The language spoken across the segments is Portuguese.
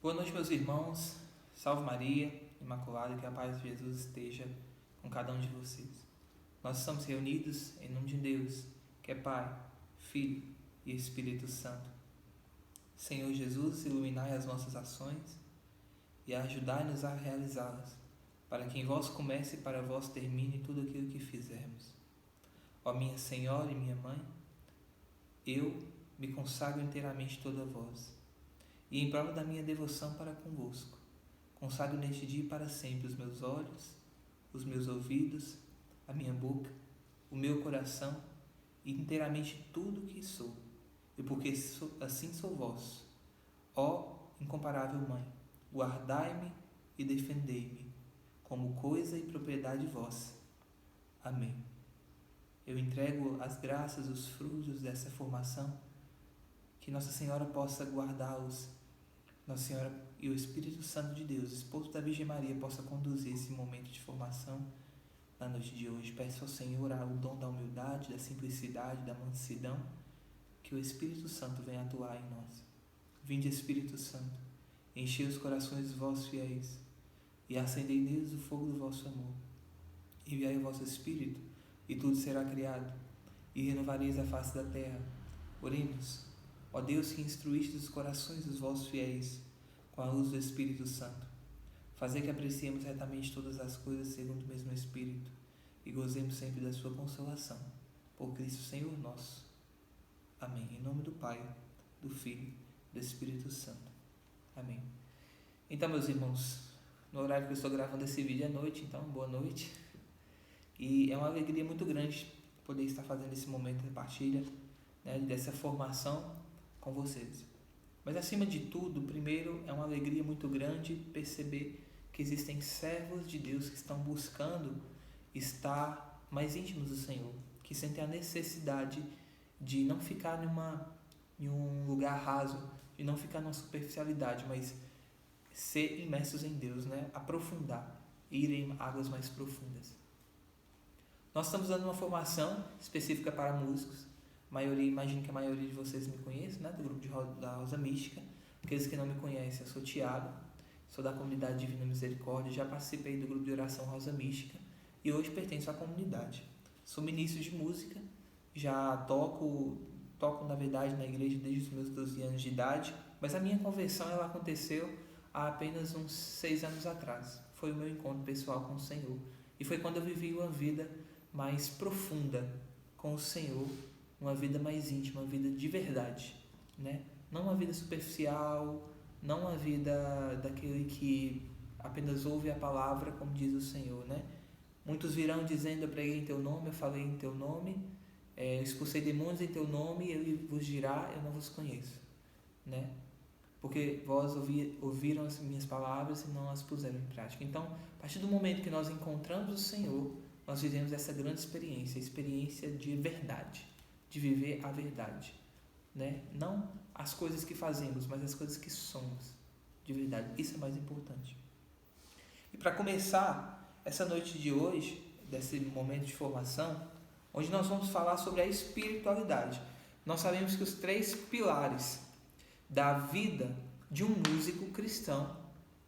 Boa noite, meus irmãos. Salve Maria, Imaculada, que a paz de Jesus esteja com cada um de vocês. Nós estamos reunidos em nome de Deus, que é Pai, Filho e Espírito Santo. Senhor Jesus, iluminai as nossas ações e ajudai-nos a realizá-las, para que em vós comece e para vós termine tudo aquilo que fizermos. Ó minha Senhora e minha Mãe, eu me consagro inteiramente toda a vós, e em prova da minha devoção para convosco, consagro neste dia e para sempre os meus olhos, os meus ouvidos, a minha boca, o meu coração e inteiramente tudo o que sou, e porque assim sou vosso. Ó incomparável Mãe, guardai-me e defendei-me, como coisa e propriedade vossa. Amém. Eu entrego as graças, os frutos dessa formação, que Nossa Senhora possa guardá-los, Nossa Senhora e o Espírito Santo de Deus, esposo da Virgem Maria, possa conduzir esse momento de formação na noite de hoje. Peço ao Senhor o dom da humildade, da simplicidade, da mansidão, que o Espírito Santo venha atuar em nós. Vinde, Espírito Santo, enchei os corações dos vossos fiéis e acendei neles o fogo do vosso amor. Enviai o vosso Espírito e tudo será criado, e renovareis a face da terra. Oremos. Ó Deus, que instruíste os corações dos vossos fiéis com a luz do Espírito Santo, fazei que apreciemos retamente todas as coisas segundo o mesmo Espírito e gozemos sempre da sua consolação. Por Cristo Senhor nosso. Amém. Em nome do Pai, do Filho e do Espírito Santo. Amém. Então, meus irmãos, no horário que eu estou gravando esse vídeo é noite, então boa noite. E é uma alegria muito grande poder estar fazendo esse momento de partilha, né, dessa formação com vocês. Mas acima de tudo, primeiro, é uma alegria muito grande perceber que existem servos de Deus que estão buscando estar mais íntimos do Senhor, que sentem a necessidade de não ficar em um lugar raso, de não ficar numa superficialidade, mas ser imersos em Deus, né? Aprofundar, ir em águas mais profundas. Nós estamos dando uma formação específica para músicos. Imagino que a maioria de vocês me conhece, né? Do grupo da Rosa Mística. Aqueles que não me conhecem, eu sou Tiago, sou da comunidade Divina Misericórdia, já participei do grupo de oração Rosa Mística e hoje pertenço à comunidade. Sou ministro de música, já toco na verdade na igreja desde os meus 12 anos de idade, mas a minha conversão ela aconteceu há apenas uns 6 anos atrás. Foi o meu encontro pessoal com o Senhor e foi quando eu vivi uma vida mais profunda com o Senhor, uma vida mais íntima, uma vida de verdade, né? Não uma vida superficial, não uma vida daquele que apenas ouve a palavra, como diz o Senhor, né? Muitos virão dizendo: eu preguei em teu nome, eu falei em teu nome, eu expulsei demônios em teu nome, e ele vos dirá: eu não vos conheço, né? Porque vós ouviram as minhas palavras e não as puseram em prática. Então, a partir do momento que nós encontramos o Senhor, nós vivemos essa grande experiência, a experiência de verdade, de viver a verdade, né? Não as coisas que fazemos, mas as coisas que somos de verdade. Isso é mais importante. E para começar essa noite de hoje, desse momento de formação, onde nós vamos falar sobre a espiritualidade. Nós sabemos que os 3 pilares da vida de um músico cristão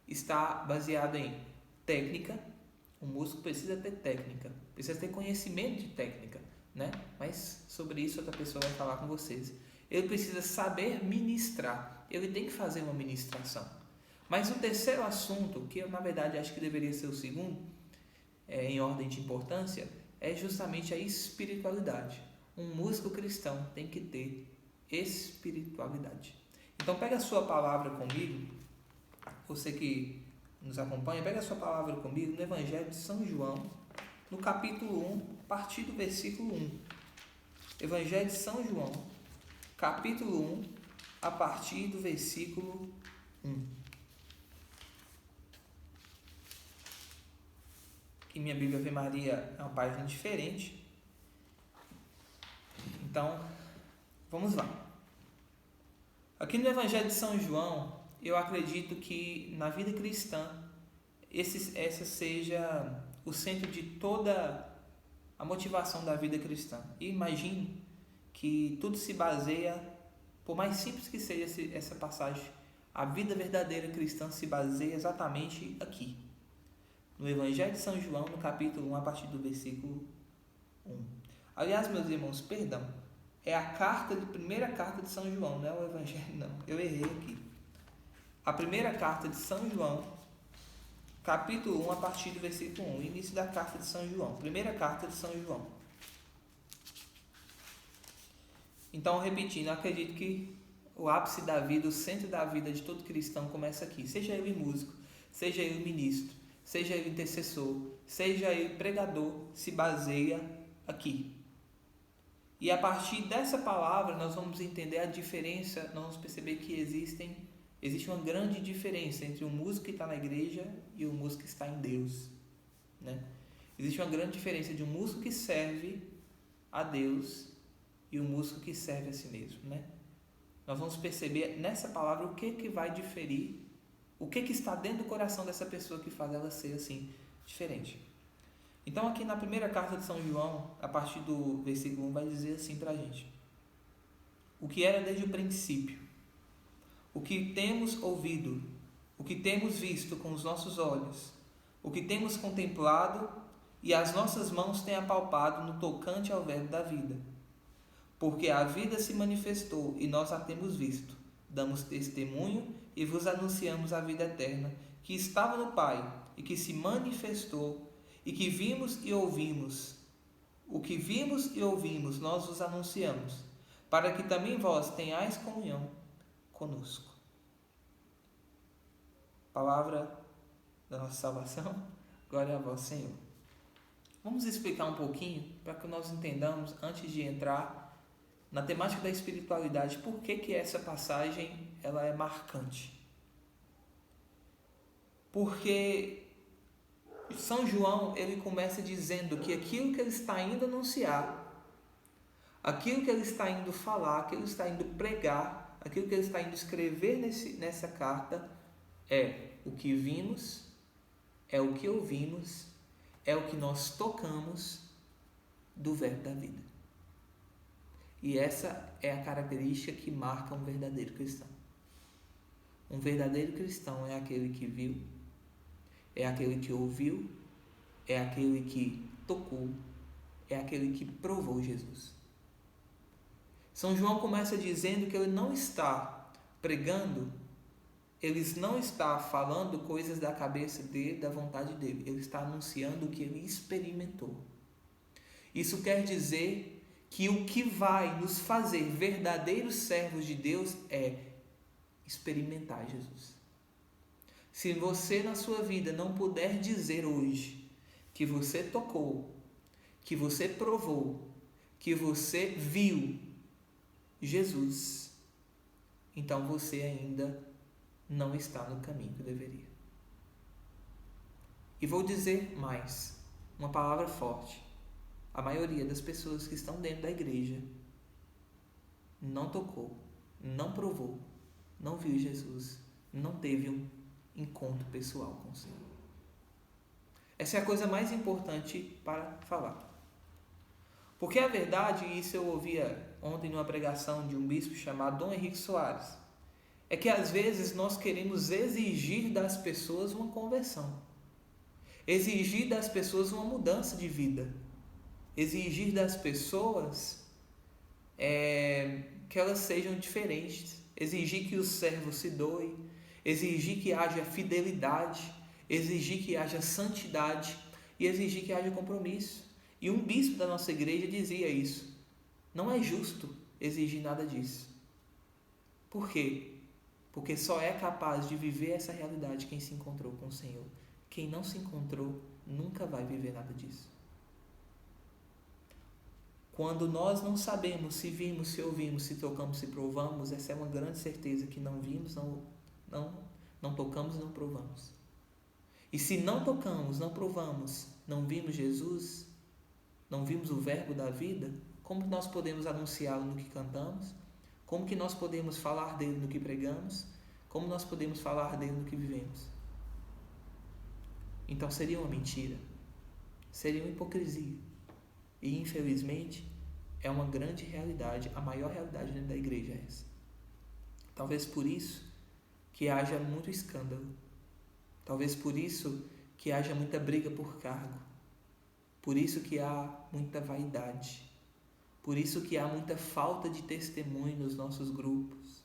está baseado em técnica. O músico precisa ter técnica, precisa ter conhecimento de técnica, né? Mas sobre isso outra pessoa vai falar com vocês. Ele precisa saber ministrar, ele tem que fazer uma ministração. Mas o terceiro assunto, que eu na verdade acho que deveria ser o segundo, em ordem de importância, é justamente a espiritualidade. Um músico cristão tem que ter espiritualidade. Então pega a sua palavra comigo, você que nos acompanha, pega a sua palavra comigo no Evangelho de São João, no capítulo 1, a partir do versículo 1. Evangelho de São João, capítulo 1, a partir do versículo 1. Aqui minha Bíblia Ave Maria é uma página diferente. Então, vamos lá. Aqui no Evangelho de São João, eu acredito que na vida cristã, essa seja o centro de toda a motivação da vida cristã. E imagino que tudo se baseia, por mais simples que seja essa passagem A vida verdadeira cristã se baseia exatamente aqui, no Evangelho de São João, no capítulo 1, a partir do versículo 1. Aliás, meus irmãos, perdão, é a primeira carta de São João, não é o Evangelho não, eu errei aqui. A primeira carta de São João, capítulo 1, a partir do versículo 1, início da carta de São João, primeira carta de São João. Então, repetindo, eu acredito que o ápice da vida, o centro da vida de todo cristão começa aqui. Seja ele músico, seja ele ministro, seja ele intercessor, seja ele pregador, se baseia aqui. E a partir dessa palavra nós vamos entender a diferença, nós vamos perceber que existe uma grande diferença entre o músico que está na igreja e o músico que está em Deus, né? Existe uma grande diferença de um músico que serve a Deus e um músico que serve a si mesmo, né? Nós vamos perceber nessa palavra o que vai diferir, o que está dentro do coração dessa pessoa que faz ela ser assim, diferente. Então aqui na primeira carta de São João, a partir do versículo 1, vai dizer assim pra gente: o que era desde o princípio, o que temos ouvido, o que temos visto com os nossos olhos, o que temos contemplado e as nossas mãos têm apalpado no tocante ao verbo da vida. Porque a vida se manifestou e nós a temos visto. Damos testemunho e vos anunciamos a vida eterna, que estava no Pai e que se manifestou, e que vimos e ouvimos. O que vimos e ouvimos nós vos anunciamos, para que também vós tenhais comunhão conosco. Palavra da nossa salvação. Glória a vós, Senhor. Vamos explicar um pouquinho para que nós entendamos, antes de entrar na temática da espiritualidade, por que essa passagem ela é marcante. Porque São João ele começa dizendo que aquilo que ele está indo anunciar, aquilo que ele está indo falar, aquilo que ele está indo pregar, aquilo que ele está indo escrever nessa carta é o que vimos, é o que ouvimos, é o que nós tocamos do verbo da vida. E essa é a característica que marca um verdadeiro cristão. Um verdadeiro cristão é aquele que viu, é aquele que ouviu, é aquele que tocou, é aquele que provou Jesus. São João começa dizendo que ele não está pregando, ele não está falando coisas da cabeça dele, da vontade dele. Ele está anunciando o que ele experimentou. Isso quer dizer que o que vai nos fazer verdadeiros servos de Deus é experimentar Jesus. Se você na sua vida não puder dizer hoje que você tocou, que você provou, que você viu Jesus, então você ainda não está no caminho que deveria. E vou dizer mais, uma palavra forte. A maioria das pessoas que estão dentro da igreja não tocou, não provou, não viu Jesus, não teve um encontro pessoal com o Senhor. Essa é a coisa mais importante para falar. Porque a verdade, e isso eu ouvia ontem numa pregação de um bispo chamado Dom Henrique Soares, é que às vezes nós queremos exigir das pessoas uma conversão, exigir das pessoas uma mudança de vida, exigir das pessoas que elas sejam diferentes, exigir que o servo se doe, exigir que haja fidelidade, exigir que haja santidade e exigir que haja compromisso. E um bispo da nossa igreja dizia isso. Não é justo exigir nada disso. Por quê? Porque só é capaz de viver essa realidade quem se encontrou com o Senhor. Quem não se encontrou nunca vai viver nada disso. Quando nós não sabemos se vimos, se ouvimos, se tocamos, se provamos, essa é uma grande certeza que não vimos, não tocamos, não provamos. E se não tocamos, não provamos, não vimos Jesus, não vimos o verbo da vida, como nós podemos anunciá-lo no que cantamos? Como que nós podemos falar dele no que pregamos? Como nós podemos falar dele no que vivemos? Então seria uma mentira, seria uma hipocrisia. E infelizmente é uma grande realidade, a maior realidade dentro da igreja é essa. Talvez por isso que haja muito escândalo. Talvez por isso que haja muita briga por cargo. Por isso que há muita vaidade. Por isso que há muita falta de testemunho nos nossos grupos.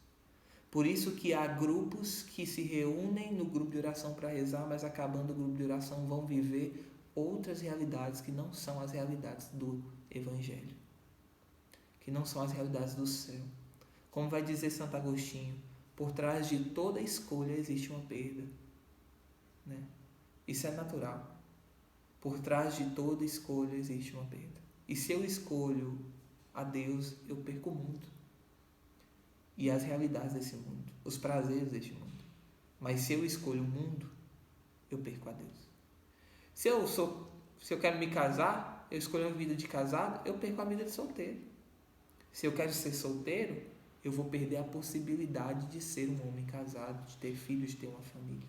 Por isso que há grupos que se reúnem no grupo de oração para rezar, mas acabando o grupo de oração vão viver outras realidades que não são as realidades do Evangelho, que não são as realidades do céu. Como vai dizer Santo Agostinho, por trás de toda escolha existe uma perda. Né? Isso é natural. Por trás de toda escolha existe uma perda. E se eu escolho a Deus, eu perco o mundo. E as realidades desse mundo, os prazeres deste mundo. Mas se eu escolho o mundo, eu perco a Deus. Se eu quero me casar, eu escolho a vida de casado, eu perco a vida de solteiro. Se eu quero ser solteiro, eu vou perder a possibilidade de ser um homem casado, de ter filhos, de ter uma família.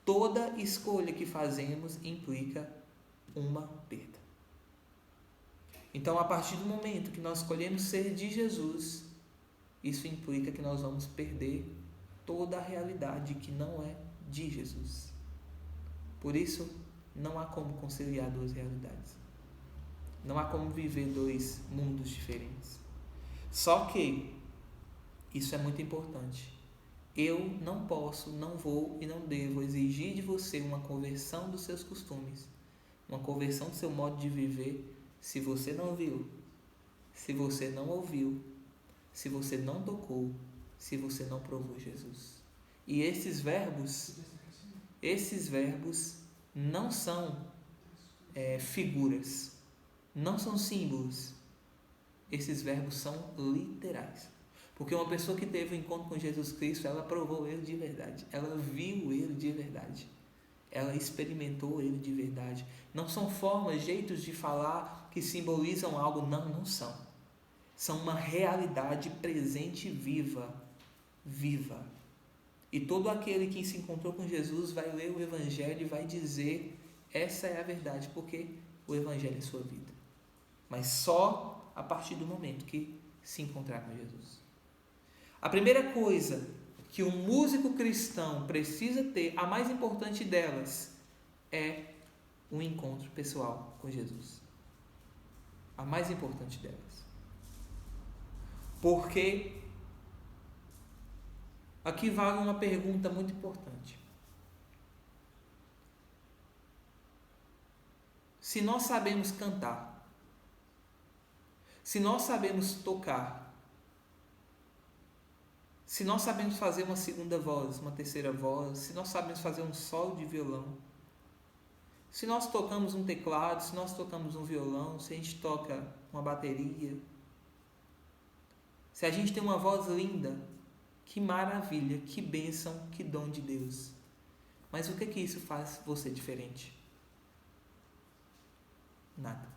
Toda escolha que fazemos implica uma perda. Então, a partir do momento que nós escolhemos ser de Jesus, isso implica que nós vamos perder toda a realidade que não é de Jesus. Por isso, não há como conciliar duas realidades. Não há como viver dois mundos diferentes. Só que, isso é muito importante. Eu não posso, não vou e não devo exigir de você uma conversão dos seus costumes, uma conversão do seu modo de viver, se você não viu, se você não ouviu, se você não tocou, se você não provou Jesus. E esses verbos não são figuras, não são símbolos. Esses verbos são literais. Porque uma pessoa que teve um encontro com Jesus Cristo, ela provou Ele de verdade. Ela viu Ele de verdade. Ela experimentou Ele de verdade. Não são formas, jeitos de falar que simbolizam algo. Não são. São uma realidade presente viva. Viva. E todo aquele que se encontrou com Jesus vai ler o Evangelho e vai dizer: essa é a verdade, porque o Evangelho é sua vida. Mas só a partir do momento que se encontrar com Jesus. A primeira coisa que um músico cristão precisa ter, a mais importante delas, é um encontro pessoal com Jesus. A mais importante delas. Porque aqui vale uma pergunta muito importante. Se nós sabemos cantar, se nós sabemos tocar, se nós sabemos fazer uma segunda voz, uma terceira voz, se nós sabemos fazer um solo de violão, se nós tocamos um teclado, se nós tocamos um violão, se a gente toca uma bateria, se a gente tem uma voz linda, que maravilha, que bênção, que dom de Deus. Mas o que isso faz você diferente? Nada.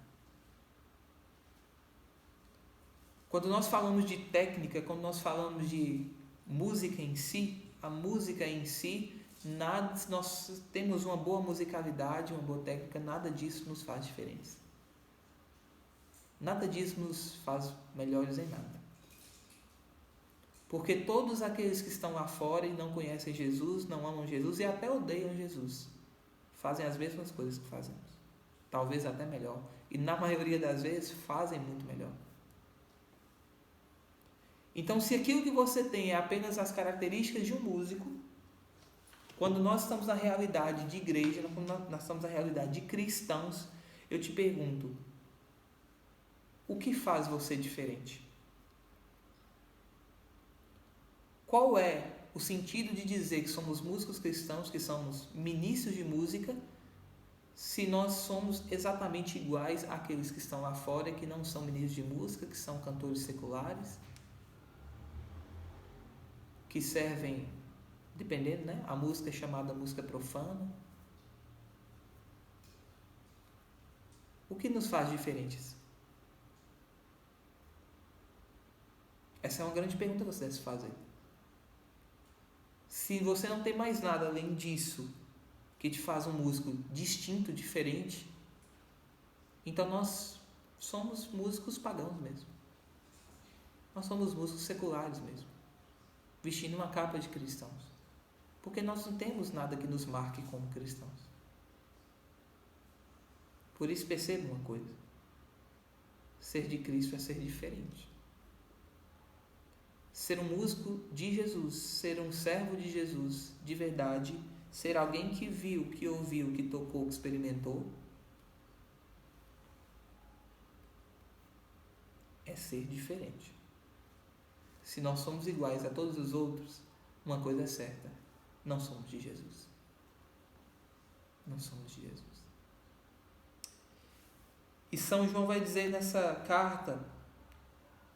Quando nós falamos de técnica, quando nós falamos de música em si, a música em si, nada, se nós temos uma boa musicalidade, uma boa técnica, nada disso nos faz diferença. Nada disso nos faz melhores em nada. Porque todos aqueles que estão lá fora e não conhecem Jesus, não amam Jesus e até odeiam Jesus, fazem as mesmas coisas que fazemos. Talvez até melhor. E na maioria das vezes fazem muito melhor. Então, se aquilo que você tem é apenas as características de um músico, quando nós estamos na realidade de igreja, quando nós estamos na realidade de cristãos, eu te pergunto, o que faz você diferente? Qual é o sentido de dizer que somos músicos cristãos, que somos ministros de música, se nós somos exatamente iguais àqueles que estão lá fora, que não são ministros de música, que são cantores seculares, que servem, dependendo, né? A música é chamada música profana. O que nos faz diferentes? Essa é uma grande pergunta que você deve fazer. Se você não tem mais nada além disso que te faz um músico distinto, diferente, então nós somos músicos pagãos mesmo. Nós somos músicos seculares mesmo. vestindo uma capa de cristãos. Porque nós não temos nada que nos marque como cristãos. Por isso, perceba uma coisa: ser de Cristo é ser diferente. Ser um músico de Jesus, ser um servo de Jesus de verdade, ser alguém que viu, que ouviu, que tocou, que experimentou, é ser diferente. Se nós somos iguais a todos os outros, uma coisa é certa: não somos de Jesus. Não somos de Jesus. E São João vai dizer nessa carta: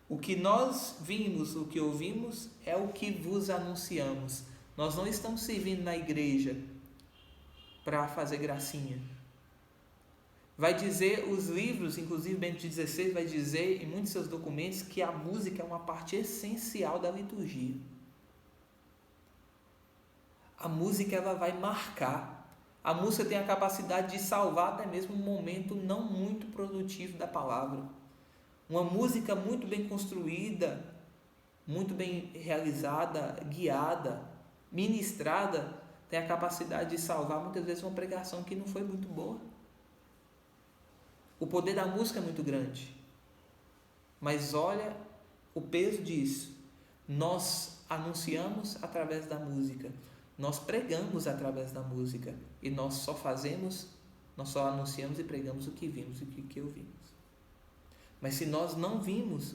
o que nós vimos, o que ouvimos, é o que vos anunciamos. Nós não estamos servindo na igreja para fazer gracinha. Vai dizer os livros, inclusive Bento XVI vai dizer em muitos de seus documentos que a música é uma parte essencial da liturgia. A música, ela vai marcar. A música tem a capacidade de salvar até mesmo um momento não muito produtivo da palavra. Uma música muito bem construída, muito bem realizada, guiada, ministrada, tem a capacidade de salvar muitas vezes uma pregação que não foi muito boa. O poder da música é muito grande. Mas olha o peso disso. Nós anunciamos através da música. Nós pregamos através da música. E nós só anunciamos e pregamos o que vimos e o que ouvimos. Mas se nós não vimos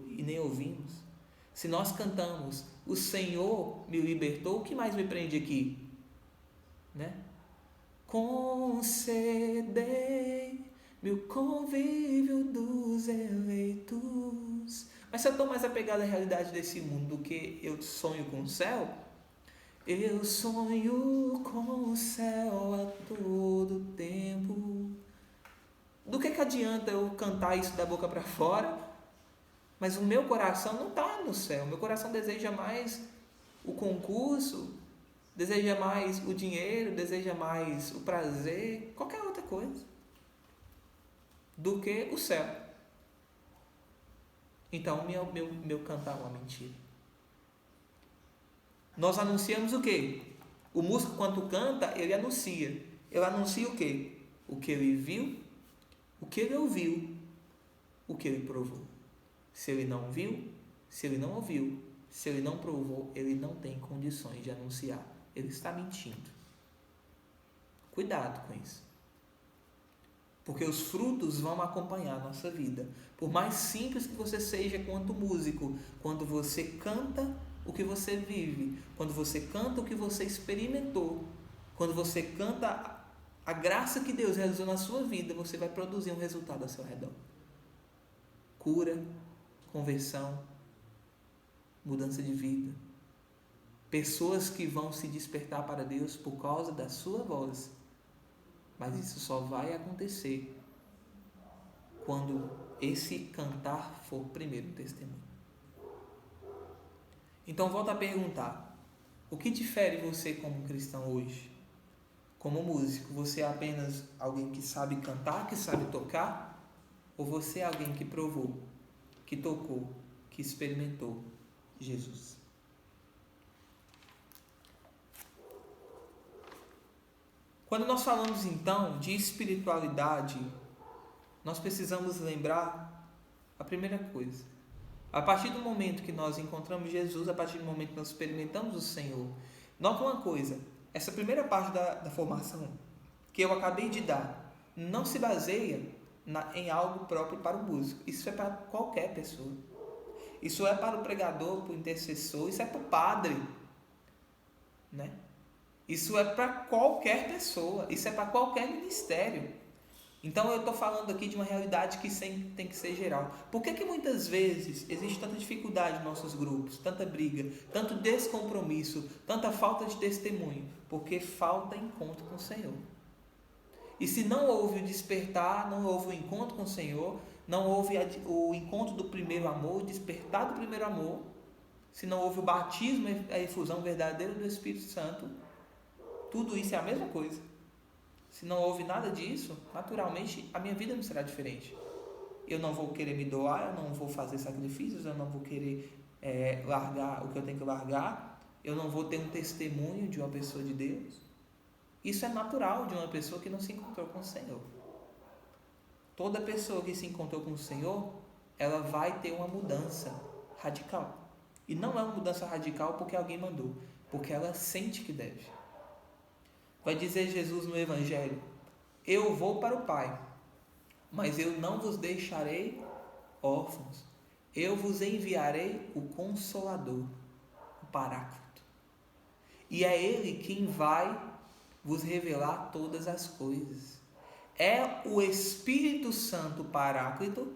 e nem ouvimos, se nós cantamos "O Senhor me libertou", o que mais me prende aqui? Né? Concedei-me o convívio dos eleitos. Mas se eu estou mais apegado à realidade desse mundo do que eu sonho com o céu, eu sonho com o céu a todo tempo. Do que adianta eu cantar isso da boca para fora, mas o meu coração não está no céu? O meu coração deseja mais o concurso, deseja mais o dinheiro, deseja mais o prazer, qualquer outra coisa, do que o céu. Então, meu cantar é uma mentira. Nós anunciamos o quê? O músico, quando canta, ele anuncia. Ele anuncia o quê? O que ele viu, o que ele ouviu, o que ele provou. Se ele não viu, se ele não ouviu, se ele não provou, ele não tem condições de anunciar. Ele está mentindo. Cuidado com isso. Porque os frutos vão acompanhar a nossa vida. Por mais simples que você seja quanto músico, quando você canta o que você vive, quando você canta o que você experimentou, quando você canta a graça que Deus realizou na sua vida, você vai produzir um resultado ao seu redor. Cura, conversão, mudança de vida. Pessoas que vão se despertar para Deus por causa da sua voz. Mas isso só vai acontecer quando esse cantar for primeiro testemunho. Então volto a perguntar: o que difere você como cristão hoje? Como músico, você é apenas alguém que sabe cantar, que sabe tocar? Ou você é alguém que provou, que tocou, que experimentou Jesus? Quando nós falamos então de espiritualidade, nós precisamos lembrar a primeira coisa. A partir do momento que nós encontramos Jesus, a partir do momento que nós experimentamos o Senhor, nota uma coisa: essa primeira parte da formação que eu acabei de dar não se baseia em algo próprio para o músico. Isso é para qualquer pessoa. Isso é para o pregador, para o intercessor, isso é para o padre, né? Isso é para qualquer pessoa, isso é para qualquer ministério. Então eu estou falando aqui de uma realidade que sempre tem que ser geral. Por que muitas vezes existe tanta dificuldade nos nossos grupos, tanta briga, tanto descompromisso, tanta falta de testemunho? Porque falta encontro com o Senhor. E se não houve o despertar, não houve o encontro com o Senhor, não houve o encontro do primeiro amor, o despertar do primeiro amor, se não houve o batismo e a efusão verdadeira do Espírito Santo, tudo isso é a mesma coisa. Se não houve nada disso, naturalmente a minha vida não será diferente. Eu não vou querer me doar, eu não vou fazer sacrifícios, eu não vou querer largar o que eu tenho que largar, eu não vou ter um testemunho de uma pessoa de Deus. Isso é natural de uma pessoa que não se encontrou com o Senhor. Toda pessoa que se encontrou com o Senhor, ela vai ter uma mudança radical. E não é uma mudança radical porque alguém mandou, porque ela sente que deve. Vai dizer Jesus no Evangelho: eu vou para o Pai, mas eu não vos deixarei órfãos. Eu vos enviarei o Consolador, o Paráclito. E é Ele quem vai vos revelar todas as coisas. É o Espírito Santo Paráclito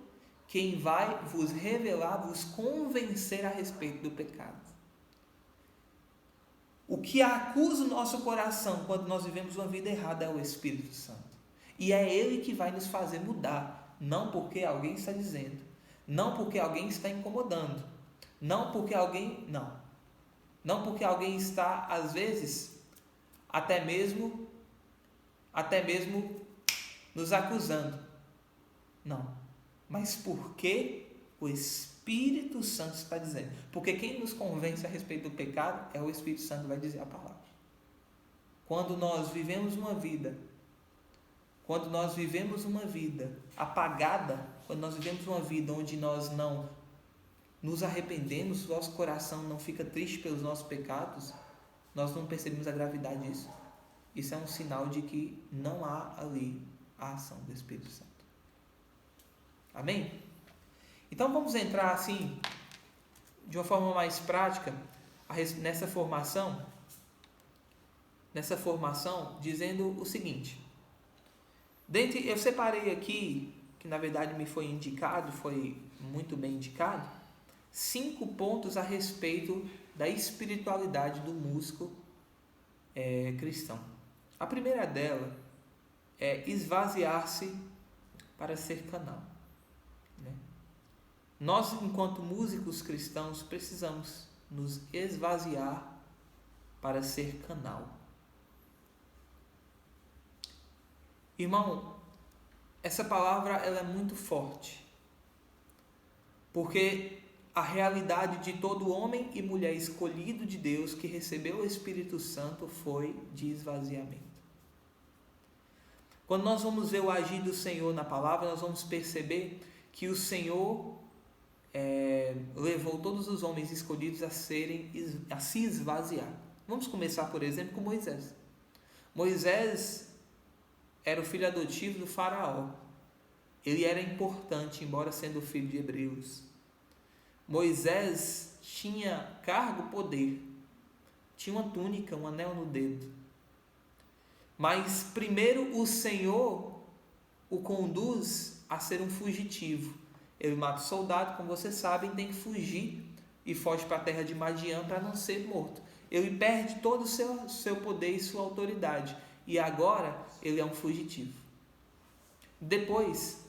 quem vai vos revelar, vos convencer a respeito do pecado. O que acusa o nosso coração quando nós vivemos uma vida errada é o Espírito Santo. E é Ele que vai nos fazer mudar, não porque alguém está dizendo, não porque alguém está incomodando, não porque alguém está, às vezes, até mesmo nos acusando. Não. Mas porque o Espírito Santo está dizendo. Porque quem nos convence a respeito do pecado é o Espírito Santo, vai dizer a palavra. Quando nós vivemos uma vida apagada, quando nós vivemos uma vida onde nós não nos arrependemos, nosso coração não fica triste pelos nossos pecados, nós não percebemos a gravidade disso. Isso é um sinal de que não há ali a ação do Espírito Santo. Amém? Então vamos entrar assim, de uma forma mais prática, nessa formação, dizendo o seguinte. Eu separei aqui, que na verdade me foi indicado, foi muito bem indicado, 5 pontos a respeito da espiritualidade do músico cristão. A primeira dela é esvaziar-se para ser canal. Nós, enquanto músicos cristãos, precisamos nos esvaziar para ser canal. Irmão, essa palavra ela é muito forte, porque a realidade de todo homem e mulher escolhido de Deus que recebeu o Espírito Santo foi de esvaziamento. Quando nós vamos ver o agir do Senhor na palavra, nós vamos perceber que o Senhor levou todos os homens escolhidos a se esvaziar. Vamos começar, por exemplo, com Moisés. Moisés era o filho adotivo do faraó. Ele era importante, embora sendo filho de hebreus. Moisés tinha cargo, poder. Tinha uma túnica, um anel no dedo. Mas primeiro o Senhor o conduz a ser um fugitivo. Ele mata o soldado, como vocês sabem, tem que fugir e foge para a terra de Madiã para não ser morto. Ele perde todo o seu poder e sua autoridade. E agora ele é um fugitivo. Depois,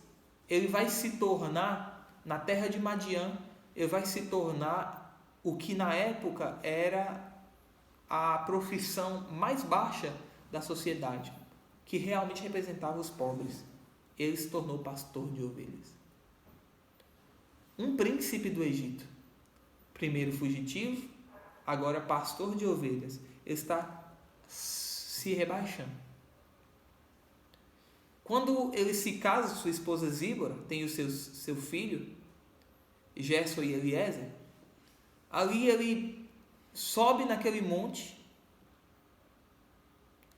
ele vai se tornar, na terra de Madiã, ele vai se tornar o que na época era a profissão mais baixa da sociedade, que realmente representava os pobres. Ele se tornou pastor de ovelhas. Um príncipe do Egito, primeiro fugitivo, agora pastor de ovelhas, está se rebaixando. Quando ele se casa, sua esposa Zíbora, tem o seu filho, Gerson e Eliezer, ali ele sobe naquele monte,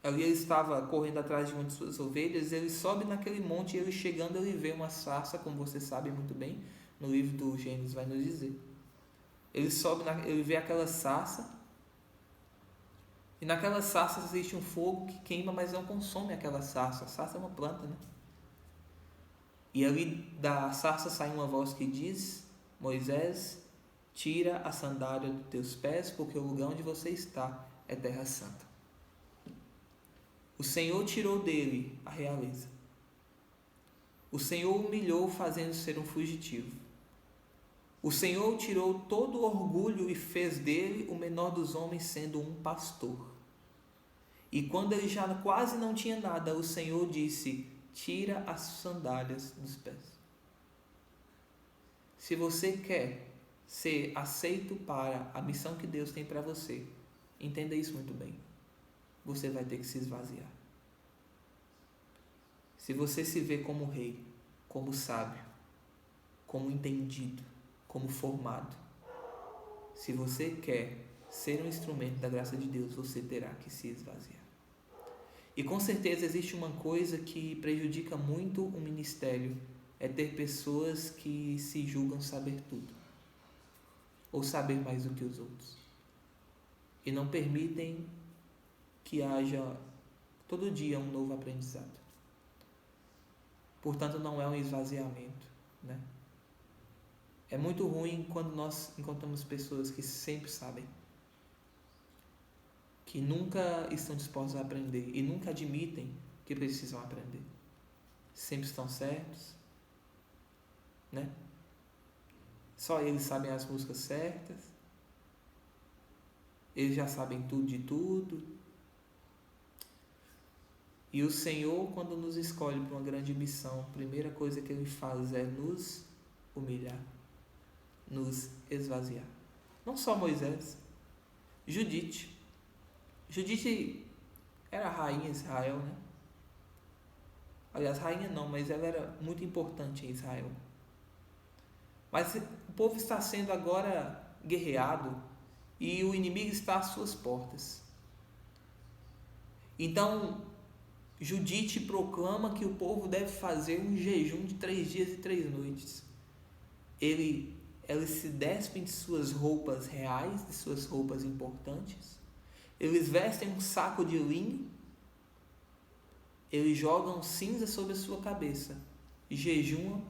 ali ele estava correndo atrás de uma de suas ovelhas, ele sobe naquele monte e ele chegando, ele vê uma sarça, como você sabe muito bem, no livro do Gênesis vai nos dizer. Ele vê aquela sarça, e naquela sarça existe um fogo que queima, mas não consome aquela sarça. A sarça é uma planta, né? E ali da sarça sai uma voz que diz: Moisés, tira a sandália dos teus pés, porque o lugar onde você está é terra santa. O Senhor tirou dele a realeza. O Senhor o humilhou, fazendo ser um fugitivo. O Senhor tirou todo o orgulho e fez dele o menor dos homens, sendo um pastor. E quando ele já quase não tinha nada, o Senhor disse: tira as sandálias dos pés. Se você quer ser aceito para a missão que Deus tem para você, entenda isso muito bem. Você vai ter que se esvaziar. Se você se vê como rei, como sábio, como entendido, como formado, se você quer ser um instrumento da graça de Deus, você terá que se esvaziar. E com certeza existe uma coisa que prejudica muito o ministério, é ter pessoas que se julgam saber tudo, ou saber mais do que os outros, e não permitem que haja todo dia um novo aprendizado. Portanto, não é um esvaziamento, né? É muito ruim quando nós encontramos pessoas que sempre sabem, que nunca estão dispostos a aprender e nunca admitem que precisam aprender. Sempre estão certos, né? Só eles sabem as músicas certas, eles já sabem tudo de tudo. E o Senhor, quando nos escolhe para uma grande missão, a primeira coisa que Ele faz é nos humilhar, nos esvaziar. Não só Moisés, Judite. Judite era a rainha de Israel, né? Aliás, rainha não, mas ela era muito importante em Israel. Mas o povo está sendo agora guerreado e o inimigo está às suas portas. Então, Judite proclama que o povo deve fazer um jejum de 3 dias e 3 noites. Eles se despem de suas roupas reais, de suas roupas importantes. Eles vestem um saco de linho. Eles jogam cinza sobre a sua cabeça. Jejuam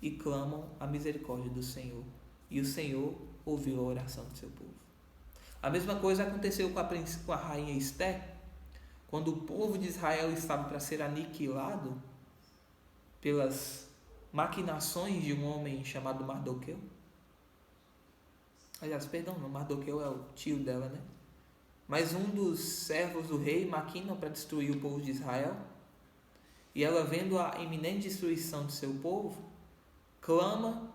e clamam a misericórdia do Senhor. E o Senhor ouviu a oração do seu povo. A mesma coisa aconteceu com a rainha Esté. Quando o povo de Israel estava para ser aniquilado pelas maquinações de um homem chamado Mardoqueu. Aliás, perdão, não, Mardoqueu é o tio dela, né? Mas um dos servos do rei maquina para destruir o povo de Israel. E ela, vendo a iminente destruição do seu povo, clama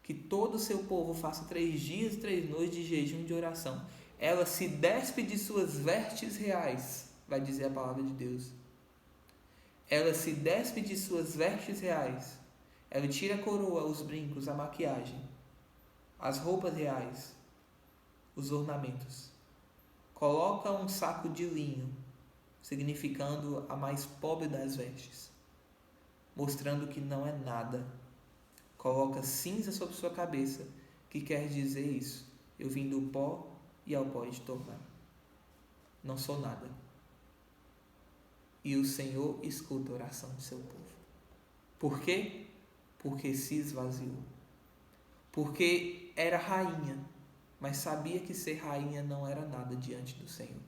que todo o seu povo faça 3 dias e 3 noites de jejum e de oração. Ela se despe de suas vestes reais, vai dizer a palavra de Deus. Ela se despe de suas vestes reais. Ela tira a coroa, os brincos, a maquiagem, as roupas reais, os ornamentos. Coloca um saco de linho, significando a mais pobre das vestes, mostrando que não é nada. Coloca cinza sobre sua cabeça, que quer dizer isso: eu vim do pó e ao pó de tornar. Não sou nada. E o Senhor escuta a oração do seu povo. Por quê? Porque se esvaziou. Porque era rainha, mas sabia que ser rainha não era nada diante do Senhor.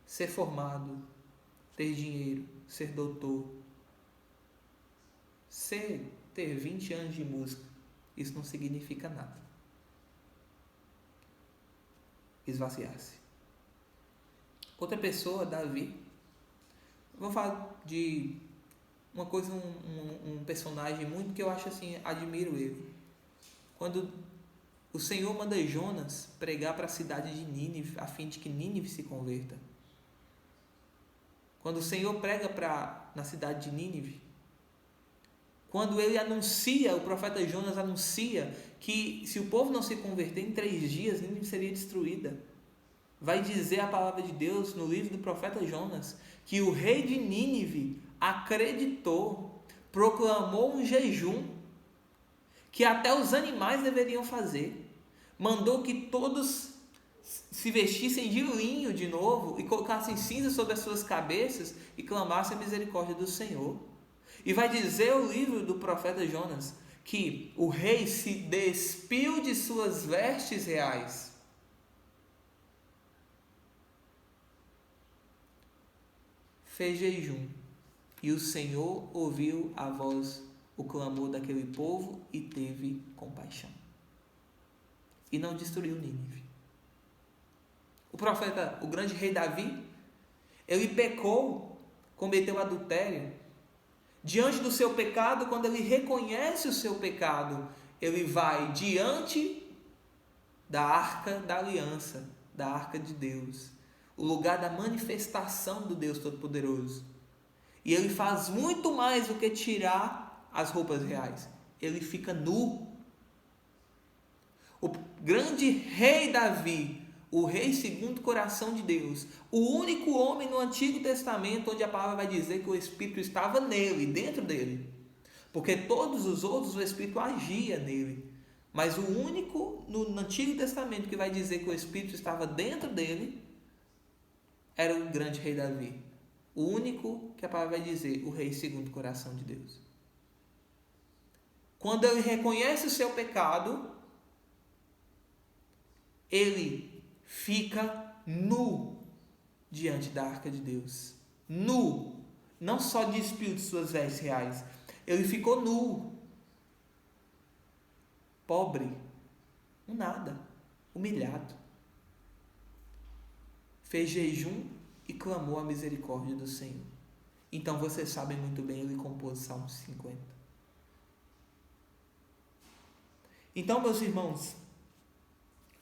Ser formado, ter dinheiro, ser doutor, ter 20 anos de música, isso não significa nada. Esvaziar-se. Outra pessoa, Davi. Vou falar de uma coisa, um personagem muito que eu acho assim, admiro ele. Quando o Senhor manda Jonas pregar para a cidade de Nínive, a fim de que Nínive se converta. Quando o Senhor prega na cidade de Nínive, quando ele anuncia, o profeta Jonas anuncia que se o povo não se converter em 3 dias, Nínive seria destruída. Vai dizer a palavra de Deus no livro do profeta Jonas que o rei de Nínive acreditou, proclamou um jejum que até os animais deveriam fazer. Mandou que todos se vestissem de linho de novo e colocassem cinza sobre as suas cabeças e clamassem a misericórdia do Senhor. E vai dizer o livro do profeta Jonas que o rei se despiu de suas vestes reais. Fez jejum. E o Senhor ouviu a voz, o clamor daquele povo e teve compaixão. E não destruiu Nínive. O profeta, o grande rei Davi, ele pecou, cometeu adultério. Diante do seu pecado, quando ele reconhece o seu pecado, ele vai diante da arca da aliança, da arca de Deus, o lugar da manifestação do Deus Todo-Poderoso. E ele faz muito mais do que tirar as roupas reais. Ele fica nu. O grande rei Davi, o rei segundo o coração de Deus, o único homem no Antigo Testamento onde a palavra vai dizer que o Espírito estava nele, dentro dele. Porque todos os outros o Espírito agia nele. Mas o único no Antigo Testamento que vai dizer que o Espírito estava dentro dele era o grande rei Davi. O único que a palavra vai dizer, o rei segundo o coração de Deus. Quando ele reconhece o seu pecado, ele fica nu diante da arca de Deus. Nu. Não só despiu de suas vestes reais. Ele ficou nu. Pobre. Um nada. Humilhado. Fez jejum e clamou a misericórdia do Senhor. Então vocês sabem muito bem, ele compôs Salmo 50. Então, meus irmãos,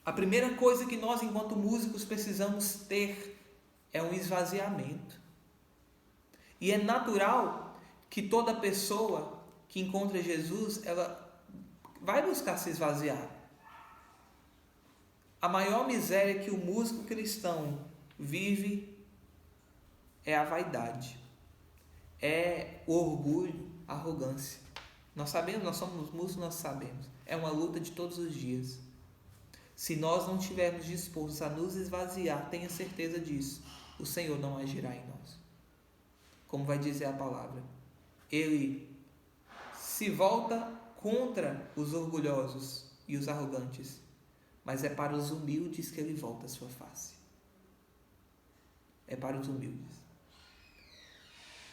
a primeira coisa que nós, enquanto músicos, precisamos ter é um esvaziamento. E é natural que toda pessoa que encontra Jesus, ela vai buscar se esvaziar. A maior miséria que o músico cristão vive é a vaidade, é o orgulho, a arrogância. Nós sabemos, nós somos músicos, nós sabemos. É uma luta de todos os dias. Se nós não estivermos dispostos a nos esvaziar, tenha certeza disso, o Senhor não agirá em nós. Como vai dizer a palavra, Ele se volta contra os orgulhosos e os arrogantes, mas é para os humildes que Ele volta a sua face. É para os humildes.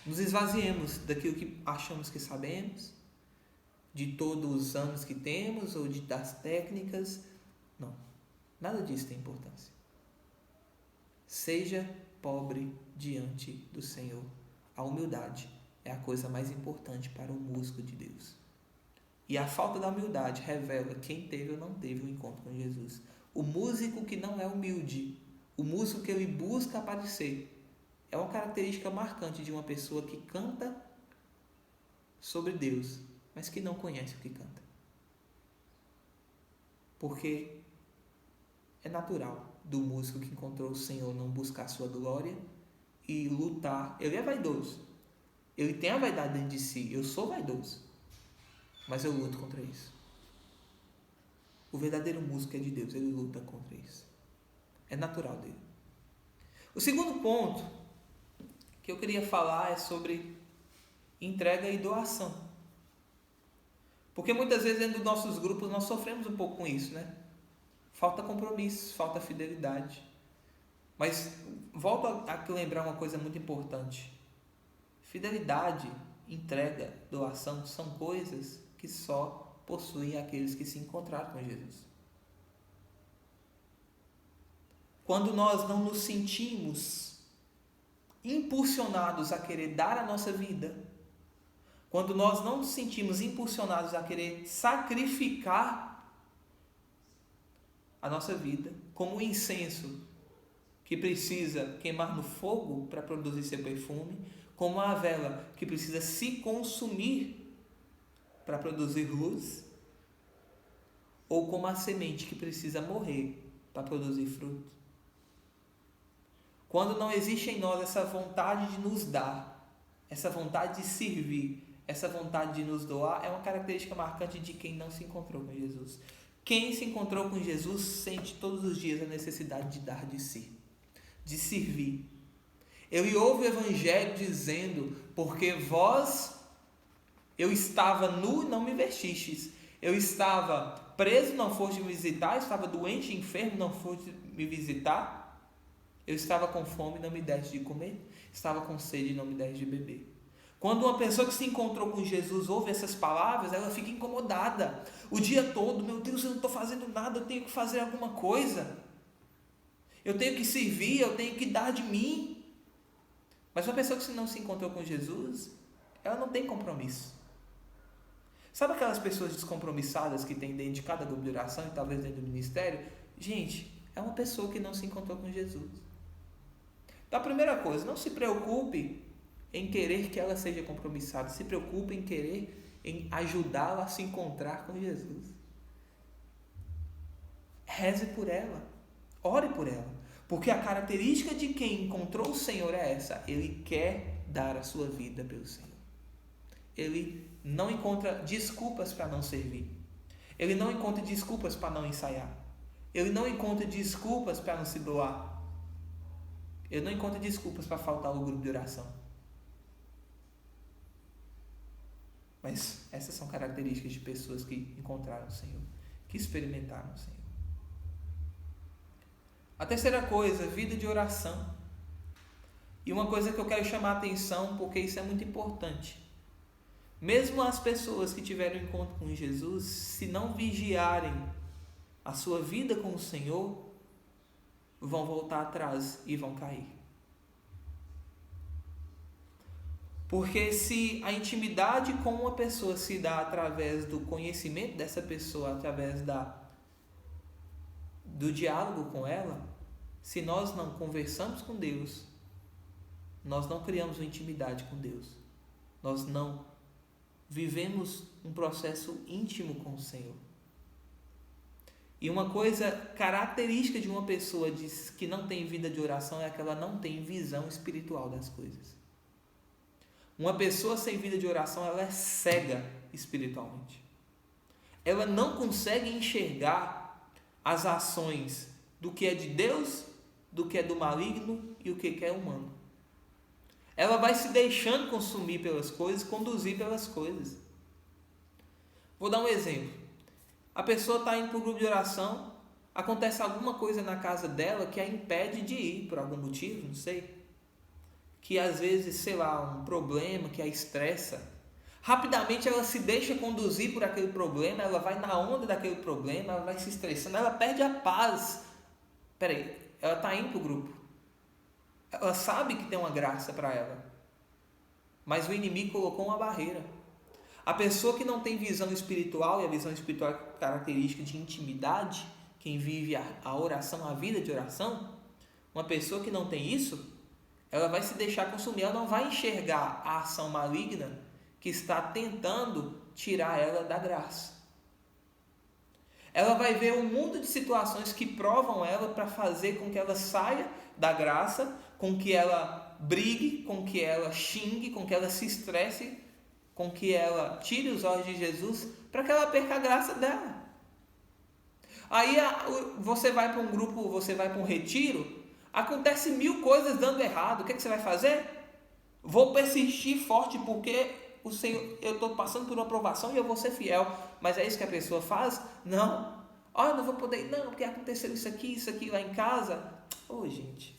Nos esvaziemos daquilo que achamos que sabemos, de todos os anos que temos, ou das técnicas. Não, nada disso tem importância. Seja pobre diante do Senhor. A humildade é a coisa mais importante para o músico de Deus. E a falta da humildade revela quem teve ou não teve um encontro com Jesus. O músico que não é humilde, o músico que ele busca aparecer, é uma característica marcante de uma pessoa que canta sobre Deus, mas que não conhece o que canta. Porque é natural do músico que encontrou o Senhor não buscar sua glória e lutar. Ele é vaidoso. Ele tem a vaidade dentro de si. Eu sou vaidoso. Mas eu luto contra isso. O verdadeiro músico é de Deus. Ele luta contra isso. É natural dele. O segundo ponto que eu queria falar é sobre entrega e doação. Porque muitas vezes dentro dos nossos grupos nós sofremos um pouco com isso, né? Falta compromisso, falta fidelidade. Mas volto a lembrar uma coisa muito importante. Fidelidade, entrega, doação são coisas que só possuem aqueles que se encontraram com Jesus. Quando nós não nos sentimos impulsionados a querer dar a nossa vida, quando nós não nos sentimos impulsionados a querer sacrificar a nossa vida, como um incenso que precisa queimar no fogo para produzir seu perfume, como a vela que precisa se consumir para produzir luz, ou como a semente que precisa morrer para produzir fruto. Quando não existe em nós essa vontade de nos dar, essa vontade de servir, essa vontade de nos doar, é uma característica marcante de quem não se encontrou com Jesus. Quem se encontrou com Jesus sente todos os dias a necessidade de dar de si, de servir. Ele ouve o Evangelho dizendo, porque eu estava nu e não me vestistes, eu estava preso, não foste me visitar, eu estava doente, enfermo, não foste me visitar, eu estava com fome, não me deste de comer, estava com sede, não me deste de beber. Quando uma pessoa que se encontrou com Jesus ouve essas palavras, ela fica incomodada. O dia todo, meu Deus, eu não estou fazendo nada, eu tenho que fazer alguma coisa. Eu tenho que servir, eu tenho que dar de mim. Mas uma pessoa que não se encontrou com Jesus, ela não tem compromisso. Sabe aquelas pessoas descompromissadas que tem dentro de cada grupo de oração e talvez dentro do ministério? Gente, é uma pessoa que não se encontrou com Jesus. Então a primeira coisa, não se preocupe em querer que ela seja compromissada. Se preocupe em ajudá-la a se encontrar com Jesus. Reze por ela. Ore por ela. Porque a característica de quem encontrou o Senhor é essa. Ele quer dar a sua vida pelo Senhor. Ele não encontra desculpas para não servir. Ele não encontra desculpas para não ensaiar. Ele não encontra desculpas para não se doar. Ele não encontra desculpas para faltar ao grupo de oração. Mas essas são características de pessoas que encontraram o Senhor, que experimentaram o Senhor. A terceira coisa, vida de oração. E uma coisa que eu quero chamar a atenção, porque isso é muito importante. Mesmo as pessoas que tiveram encontro com Jesus, se não vigiarem a sua vida com o Senhor, vão voltar atrás e vão cair. Porque se a intimidade com uma pessoa se dá através do conhecimento dessa pessoa, através do diálogo com ela, se nós não conversamos com Deus, nós não criamos uma intimidade com Deus. Nós não vivemos um processo íntimo com o Senhor. E uma coisa característica de uma pessoa que não tem vida de oração é que ela não tem visão espiritual das coisas. Uma pessoa sem vida de oração, ela é cega espiritualmente. Ela não consegue enxergar as ações do que é de Deus, do que é do maligno e o que é humano. Ela vai se deixando consumir pelas coisas, conduzir pelas coisas. Vou dar um exemplo. A pessoa está indo para o grupo de oração, acontece alguma coisa na casa dela que a impede de ir, por algum motivo, não sei. Que às vezes, sei lá, um problema que a estressa. Rapidamente ela se deixa conduzir por aquele problema, ela vai na onda daquele problema, ela vai se estressando, ela perde a paz. Peraí, ela está indo para o grupo. Ela sabe que tem uma graça para ela, mas o inimigo colocou uma barreira. A pessoa que não tem visão espiritual, e a visão espiritual é característica de intimidade, quem vive a oração, a vida de oração, uma pessoa que não tem isso, ela vai se deixar consumir, ela não vai enxergar a ação maligna que está tentando tirar ela da graça. Ela vai ver um mundo de situações que provam ela para fazer com que ela saia da graça, com que ela brigue, com que ela xingue, com que ela se estresse, com que ela tire os olhos de Jesus, para que ela perca a graça dela. Aí você vai para um grupo, você vai para um retiro, acontece 1000 coisas dando errado. O que você vai fazer? Vou persistir forte porque o Senhor, eu estou passando por uma provação e eu vou ser fiel. Mas é isso que a pessoa faz? Não. Eu não vou poder ir, não, porque aconteceu isso aqui lá em casa. Gente,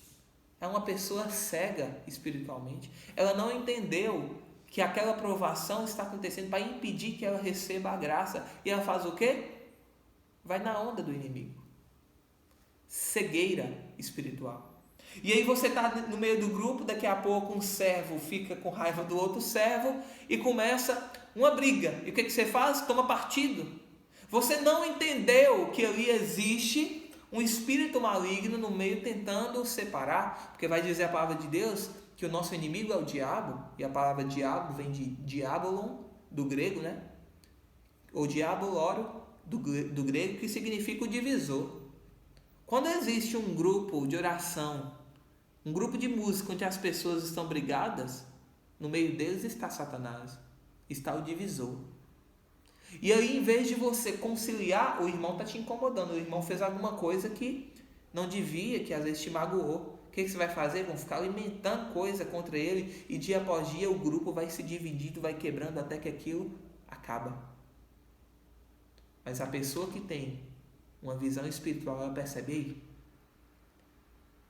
é uma pessoa cega espiritualmente. Ela não entendeu que aquela provação está acontecendo para impedir que ela receba a graça. E ela faz o quê? Vai na onda do inimigo. Cegueira espiritual. E aí você está no meio do grupo, daqui a pouco um servo fica com raiva do outro servo e começa uma briga. E o que você faz? Toma partido. Você não entendeu que ali existe um espírito maligno no meio tentando separar, porque vai dizer a palavra de Deus que o nosso inimigo é o diabo, e a palavra diabo vem de diabolon, do grego, né? Ou diaboloro, do grego, que significa o divisor. Quando existe um grupo de oração, um grupo de música onde as pessoas estão brigadas, no meio deles está Satanás, está o divisor. E aí, em vez de você conciliar, o irmão está te incomodando, o irmão fez alguma coisa que não devia, que às vezes te magoou. O que você vai fazer? Vão ficar alimentando coisa contra ele e dia após dia o grupo vai se dividindo, vai quebrando até que aquilo acaba. Mas a pessoa que tem uma visão espiritual, ela percebe, ei,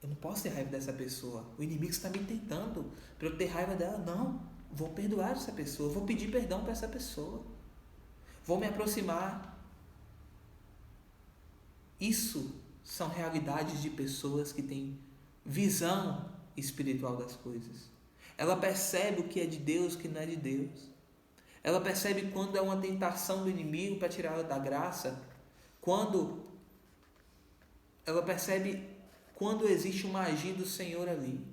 eu não posso ter raiva dessa pessoa, o inimigo está me tentando para eu ter raiva dela. Não, vou perdoar essa pessoa, vou pedir perdão para essa pessoa, vou me aproximar. Isso são realidades de pessoas que têm visão espiritual das coisas. Ela percebe o que é de Deus, o que não é de Deus. Ela percebe quando é uma tentação do inimigo para tirar ela da graça, quando ela percebe quando existe uma agir do Senhor ali.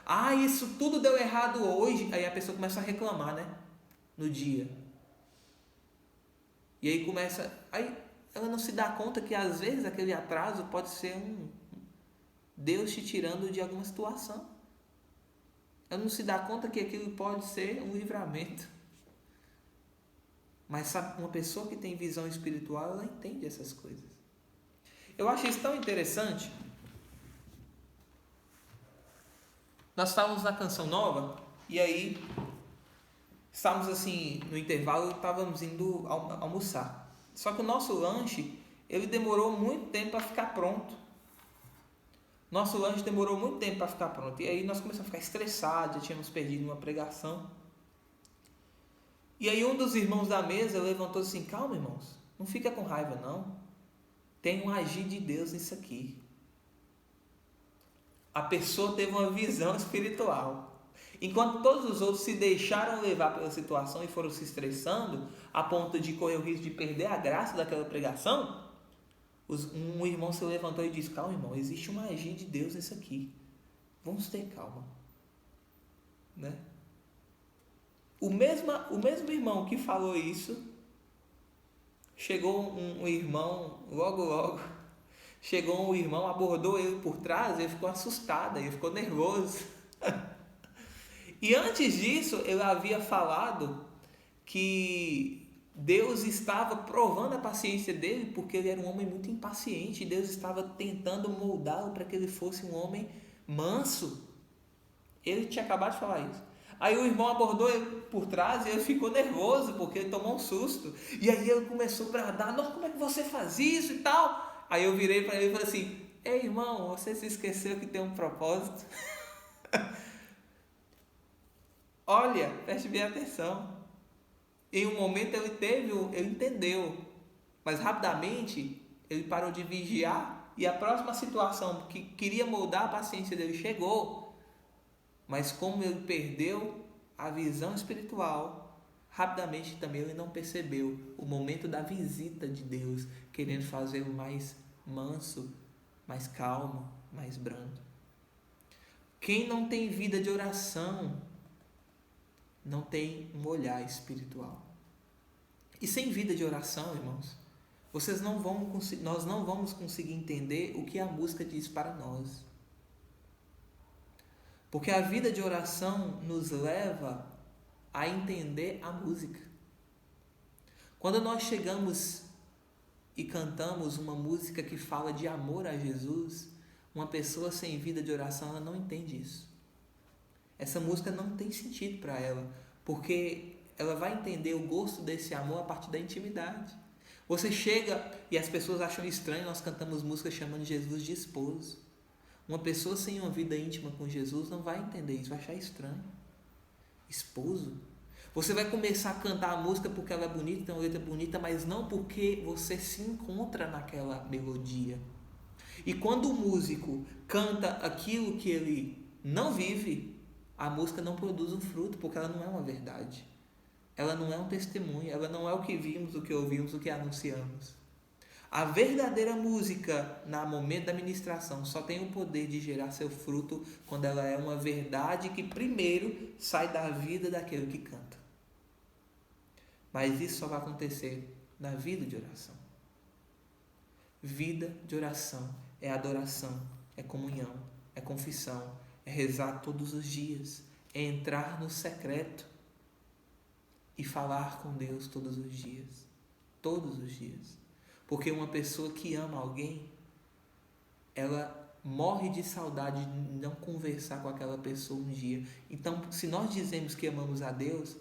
Ah, isso tudo deu errado hoje. Aí a pessoa começa a reclamar, né? No dia. E aí começa. Aí ela não se dá conta que às vezes aquele atraso pode ser Deus te tirando de alguma situação. Ela não se dá conta que aquilo pode ser um livramento. Mas sabe, uma pessoa que tem visão espiritual, ela entende essas coisas. Eu acho isso tão interessante. Nós estávamos na Canção Nova e aí estávamos assim no intervalo, estávamos indo almoçar. Só que o nosso lanche, ele demorou muito tempo para ficar pronto. Nosso lanche demorou muito tempo para ficar pronto. E aí nós começamos a ficar estressados, já tínhamos perdido uma pregação. E aí um dos irmãos da mesa levantou assim: calma, irmãos, não fica com raiva não. Tem um agir de Deus nisso aqui. A pessoa teve uma visão espiritual. Enquanto todos os outros se deixaram levar pela situação e foram se estressando a ponto de correr o risco de perder a graça daquela pregação, um irmão se levantou e disse: calma, irmão, existe uma agir de Deus nisso aqui. Vamos ter calma. Né? O mesmo irmão que falou isso, chegou um irmão, logo, chegou um irmão, abordou ele por trás, ele ficou assustado, ele ficou nervoso. E antes disso, ele havia falado que Deus estava provando a paciência dele, porque ele era um homem muito impaciente, e Deus estava tentando moldá-lo para que ele fosse um homem manso. Ele tinha acabado de falar isso. Aí o irmão abordou ele por trás e ele ficou nervoso, porque ele tomou um susto. E aí ele começou a bradar: nossa, como é que você faz isso e tal? Aí eu virei para ele e falei assim: ei, irmão, você se esqueceu que tem um propósito? Olha, preste bem atenção. Em um momento ele entendeu, mas rapidamente ele parou de vigiar e a próxima situação que queria moldar a paciência dele chegou. Mas como ele perdeu a visão espiritual, rapidamente também ele não percebeu o momento da visita de Deus, querendo fazê-lo mais manso, mais calmo, mais brando. Quem não tem vida de oração não tem um olhar espiritual. E sem vida de oração, irmãos, nós não vamos conseguir entender o que a música diz para nós. Porque a vida de oração nos leva a entender a música. Quando nós chegamos e cantamos uma música que fala de amor a Jesus, uma pessoa sem vida de oração, ela não entende isso. Essa música não tem sentido para ela, porque ela vai entender o gosto desse amor a partir da intimidade. Você chega e as pessoas acham estranho, nós cantamos músicas chamando Jesus de esposo. Uma pessoa sem uma vida íntima com Jesus não vai entender isso, vai achar estranho. Esposo? Você vai começar a cantar a música porque ela é bonita, tem uma letra bonita, mas não porque você se encontra naquela melodia. E quando o músico canta aquilo que ele não vive, a música não produz um fruto, porque ela não é uma verdade. Ela não é um testemunho, ela não é o que vimos, o que ouvimos, o que anunciamos. A verdadeira música, no momento da ministração, só tem o poder de gerar seu fruto quando ela é uma verdade que primeiro sai da vida daquele que canta. Mas isso só vai acontecer na vida de oração. Vida de oração é adoração, é comunhão, é confissão, é rezar todos os dias, é entrar no secreto e falar com Deus todos os dias. Todos os dias. Porque uma pessoa que ama alguém, ela morre de saudade de não conversar com aquela pessoa um dia. Então, se nós dizemos que amamos a Deus,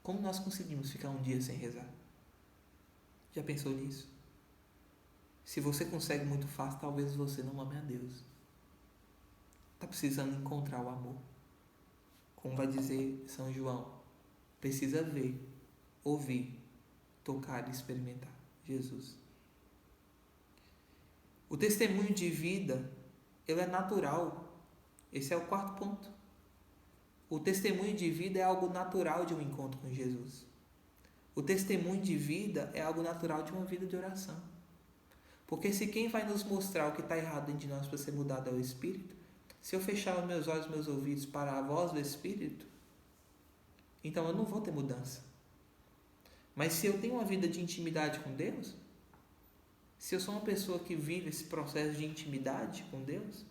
como nós conseguimos ficar um dia sem rezar? Já pensou nisso? Se você consegue muito fácil, talvez você não ame a Deus. Está precisando encontrar o amor. Como vai dizer São João, precisa ver, ouvir, tocar e experimentar Jesus. O testemunho de vida, ele é natural. Esse é o quarto ponto. O testemunho de vida é algo natural de um encontro com Jesus. O testemunho de vida é algo natural de uma vida de oração. Porque se quem vai nos mostrar o que está errado dentro de nós para ser mudado é o Espírito, se eu fechar os meus olhos e meus ouvidos para a voz do Espírito, então eu não vou ter mudança. Mas se eu tenho uma vida de intimidade com Deus, se eu sou uma pessoa que vive esse processo de intimidade com Deus,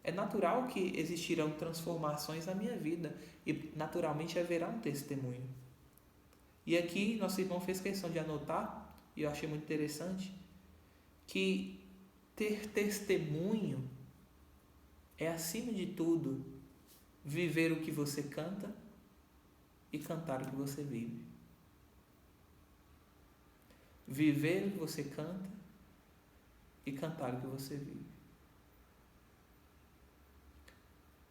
é natural que existirão transformações na minha vida e naturalmente haverá um testemunho. E aqui nosso irmão fez questão de anotar, e eu achei muito interessante, que ter testemunho é, acima de tudo, viver o que você canta e cantar o que você vive. Viver o que você canta e cantar o que você vive.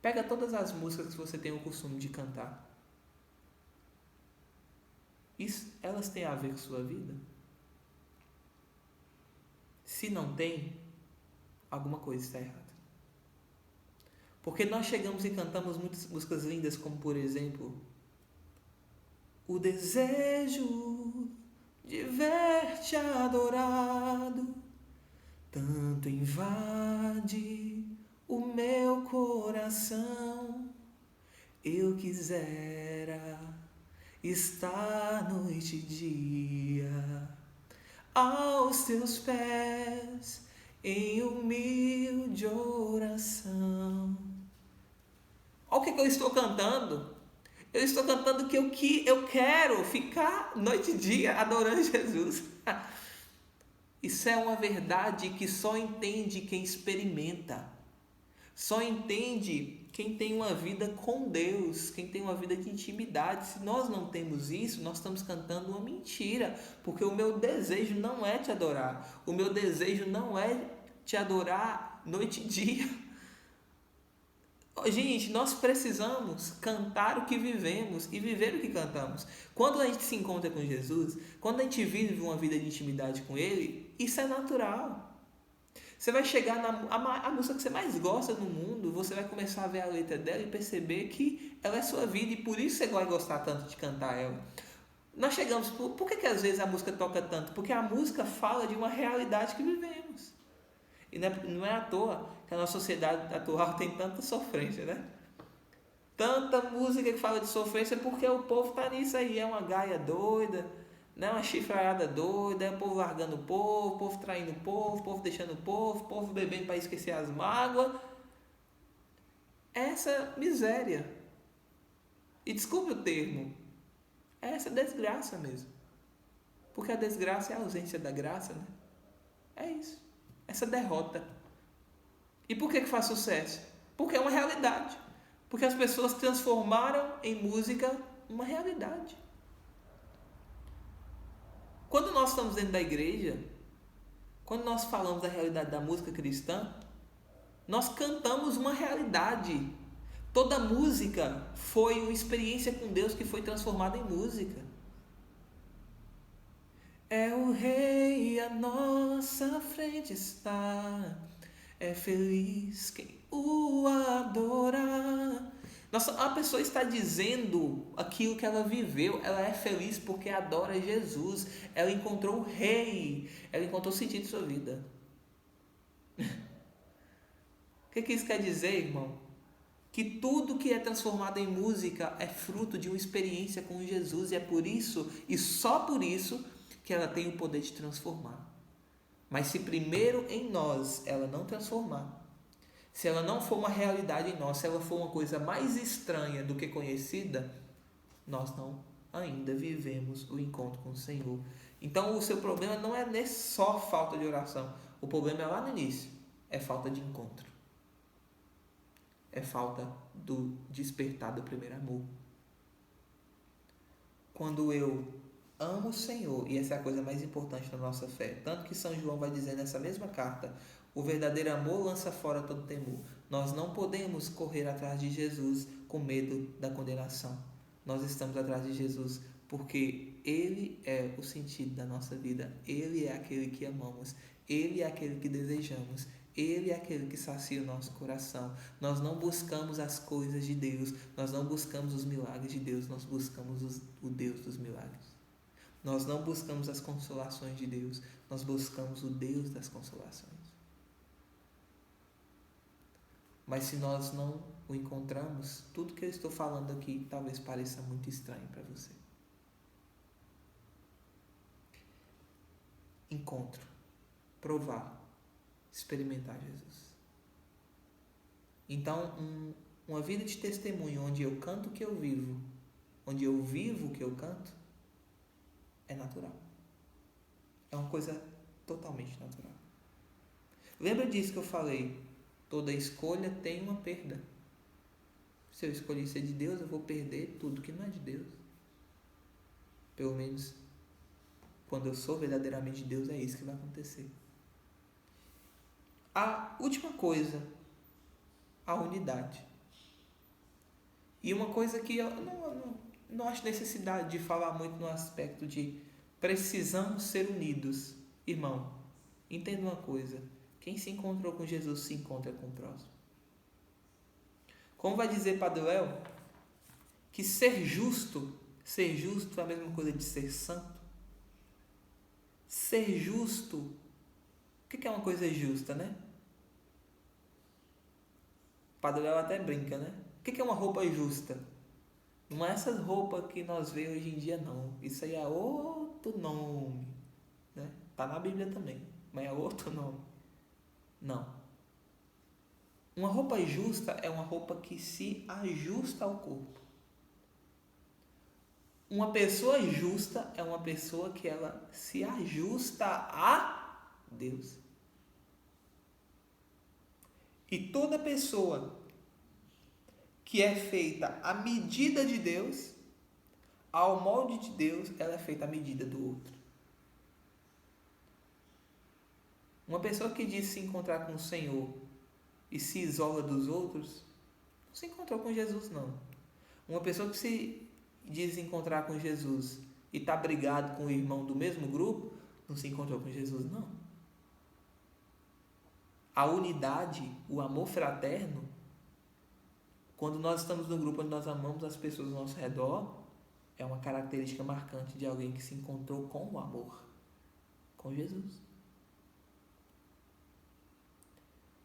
Pega todas as músicas que você tem o costume de cantar. Elas têm a ver com sua vida? Se não tem, alguma coisa está errada. Porque nós chegamos e cantamos muitas músicas lindas, como por exemplo, o desejo de ver-te adorado tanto invade o meu coração. Eu quisera estar noite e dia aos teus pés em humilde oração. Olha o que eu estou cantando. Eu estou cantando que eu quero ficar noite e dia adorando Jesus. Isso é uma verdade que só entende quem experimenta. Só entende quem tem uma vida com Deus, quem tem uma vida de intimidade. Se nós não temos isso, nós estamos cantando uma mentira, porque o meu desejo não é te adorar. O meu desejo não é te adorar noite e dia. Gente, nós precisamos cantar o que vivemos e viver o que cantamos. Quando a gente se encontra com Jesus, quando a gente vive uma vida de intimidade com Ele, isso é natural. Você vai chegar a música que você mais gosta no mundo, você vai começar a ver a letra dela e perceber que ela é sua vida e por isso você vai gostar tanto de cantar ela. Nós chegamos, por que às vezes a música toca tanto? Porque a música fala de uma realidade que vivemos. E não é à toa que a nossa sociedade atual tem tanta sofrência, né? Tanta música que fala de sofrência porque o povo está nisso aí, é uma gaia doida, né? Uma chifrada doida, é o povo largando o povo traindo o povo deixando o povo bebendo para esquecer as mágoas. Essa miséria. E desculpe o termo, é essa desgraça mesmo. Porque a desgraça é a ausência da graça, né? É isso. Essa derrota. E por que faz sucesso? Porque é uma realidade. Porque as pessoas transformaram em música uma realidade. Quando nós estamos dentro da igreja, quando nós falamos da realidade da música cristã, nós cantamos uma realidade. Toda música foi uma experiência com Deus que foi transformada em música. É o Rei à nossa frente está, é feliz quem o adorar. A pessoa está dizendo aquilo que ela viveu, ela é feliz porque adora Jesus, ela encontrou o Rei, ela encontrou o sentido de sua vida. O que isso quer dizer, irmão? Que tudo que é transformado em música é fruto de uma experiência com Jesus e é por isso, e só por isso, que ela tem o poder de transformar. Mas se primeiro em nós ela não transformar, se ela não for uma realidade em nós, se ela for uma coisa mais estranha do que conhecida, nós não ainda vivemos o encontro com o Senhor. Então o seu problema não é só falta de oração, o problema é lá no início, é falta de encontro. É falta do despertar do primeiro amor. Quando eu amo o Senhor, e essa é a coisa mais importante da nossa fé, tanto que São João vai dizer nessa mesma carta, o verdadeiro amor lança fora todo temor. Nós não podemos correr atrás de Jesus com medo da condenação. Nós estamos atrás de Jesus porque Ele é o sentido da nossa vida, Ele é aquele que amamos, Ele é aquele que desejamos, Ele é aquele que sacia o nosso coração. Nós não buscamos as coisas de Deus, nós não buscamos os milagres de Deus, nós buscamos o Deus dos milagres. Nós não buscamos as consolações de Deus, nós buscamos o Deus das consolações. Mas se nós não o encontramos, tudo que eu estou falando aqui talvez pareça muito estranho para você. Encontro, provar, experimentar Jesus. Então, uma vida de testemunho onde eu canto o que eu vivo, onde eu vivo o que eu canto, é natural. É uma coisa totalmente natural. Lembra disso que eu falei? Toda escolha tem uma perda. Se eu escolher ser de Deus, eu vou perder tudo que não é de Deus. Pelo menos, quando eu sou verdadeiramente de Deus, é isso que vai acontecer. A última coisa, a unidade. E uma coisa que eu não acho necessidade de falar muito no aspecto de precisamos ser unidos. Irmão, entenda uma coisa. Quem se encontrou com Jesus se encontra com o próximo. Como vai dizer Padre Léo, que ser justo é a mesma coisa de ser santo. Ser justo, o que é uma coisa justa, né? Padre Léo até brinca, né? O que é uma roupa justa? Não é essas roupas que nós vemos hoje em dia, não. Isso aí é outro nome, né? Tá na Bíblia também, mas é outro nome. Não. Uma roupa justa é uma roupa que se ajusta ao corpo. Uma pessoa justa é uma pessoa que ela se ajusta a Deus. E toda pessoa que é feita à medida de Deus, ao molde de Deus, ela é feita à medida do outro. Uma pessoa que diz se encontrar com o Senhor e se isola dos outros, não se encontrou com Jesus, não. Uma pessoa que se diz encontrar com Jesus e está brigado com o irmão do mesmo grupo, não se encontrou com Jesus, não. A unidade, o amor fraterno, quando nós estamos no grupo onde nós amamos as pessoas ao nosso redor, é uma característica marcante de alguém que se encontrou com o amor, com Jesus.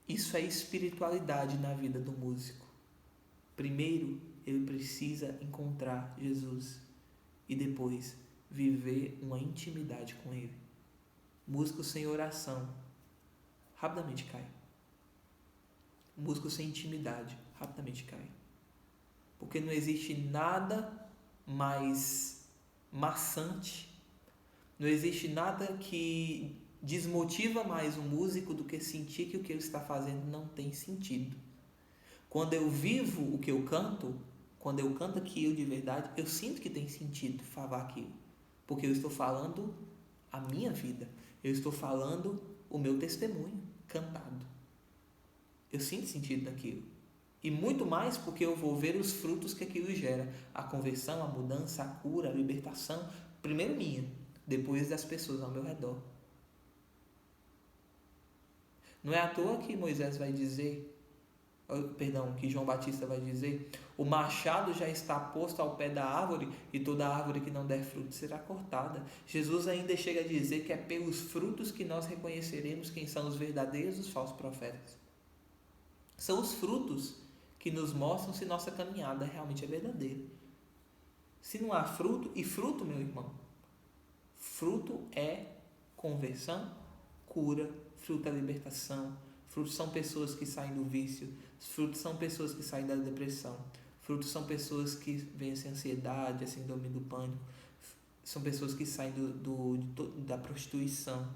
Isso é espiritualidade na vida do músico. Primeiro, ele precisa encontrar Jesus e depois viver uma intimidade com Ele. Músico sem oração rapidamente cai. Músico sem intimidade rapidamente cai. Porque não existe nada mais maçante, não existe nada que desmotiva mais um músico do que sentir que o que ele está fazendo não tem sentido. Quando eu vivo o que eu canto, quando eu canto aquilo de verdade, eu sinto que tem sentido falar aquilo. Porque eu estou falando a minha vida. Eu estou falando o meu testemunho cantado. Eu sinto sentido naquilo. E muito mais porque eu vou ver os frutos que aquilo gera. A conversão, a mudança, a cura, a libertação. Primeiro minha, depois das pessoas ao meu redor. Não é à toa que Moisés vai dizer, que João Batista vai dizer, o machado já está posto ao pé da árvore e toda árvore que não der fruto será cortada. Jesus ainda chega a dizer que é pelos frutos que nós reconheceremos quem são os verdadeiros e os falsos profetas. São os frutos que nos mostram se nossa caminhada realmente é verdadeira. Se não há fruto, e fruto, meu irmão, fruto é conversão, cura, fruto é libertação, frutos são pessoas que saem do vício, frutos são pessoas que saem da depressão, frutos são pessoas que vencem a ansiedade, a síndrome do pânico, são pessoas que saem da prostituição,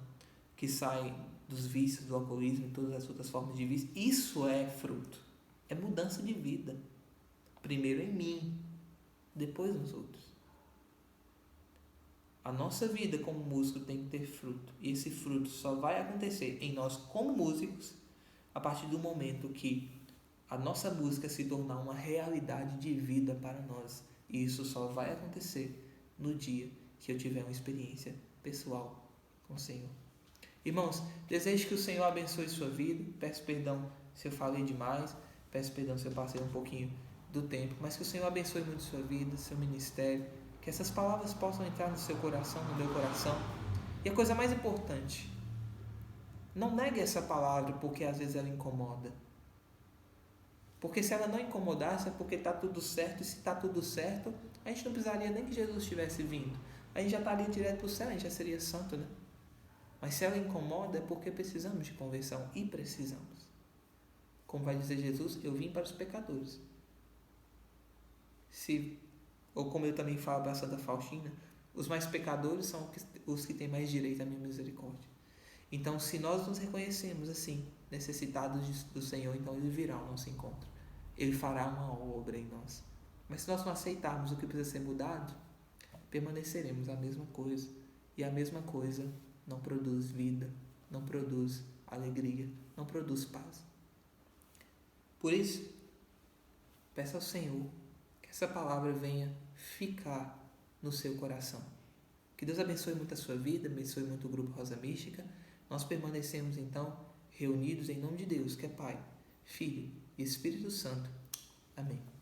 que saem dos vícios, do alcoolismo e todas as outras formas de vício. Isso é fruto, é mudança de vida. Primeiro em mim, depois nos outros. A nossa vida como músico tem que ter fruto. E esse fruto só vai acontecer em nós como músicos a partir do momento que a nossa música se tornar uma realidade de vida para nós. E isso só vai acontecer no dia que eu tiver uma experiência pessoal com o Senhor. Irmãos, desejo que o Senhor abençoe sua vida. Peço perdão se eu falei demais. Peço perdão se eu passei um pouquinho do tempo. Mas que o Senhor abençoe muito sua vida, seu ministério. Que essas palavras possam entrar no seu coração, no meu coração. E a coisa mais importante, não negue essa palavra porque às vezes ela incomoda. Porque se ela não incomodasse é porque está tudo certo. E se está tudo certo, a gente não precisaria nem que Jesus tivesse vindo. A gente já estaria direto para o céu, a gente já seria santo, né? Mas se ela incomoda é porque precisamos de conversão. E precisamos. Como vai dizer Jesus, eu vim para os pecadores. Ou como eu também falo para a Santa Faustina, os mais pecadores são os que têm mais direito à minha misericórdia. Então, se nós nos reconhecemos assim, necessitados do Senhor, então Ele virá ao nosso encontro. Ele fará uma obra em nós. Mas se nós não aceitarmos o que precisa ser mudado, permaneceremos a mesma coisa. E a mesma coisa não produz vida, não produz alegria, não produz paz. Por isso, peça ao Senhor que essa palavra venha ficar no seu coração. Que Deus abençoe muito a sua vida, abençoe muito o Grupo Rosa Mística. Nós permanecemos então reunidos em nome de Deus, que é Pai, Filho e Espírito Santo. Amém.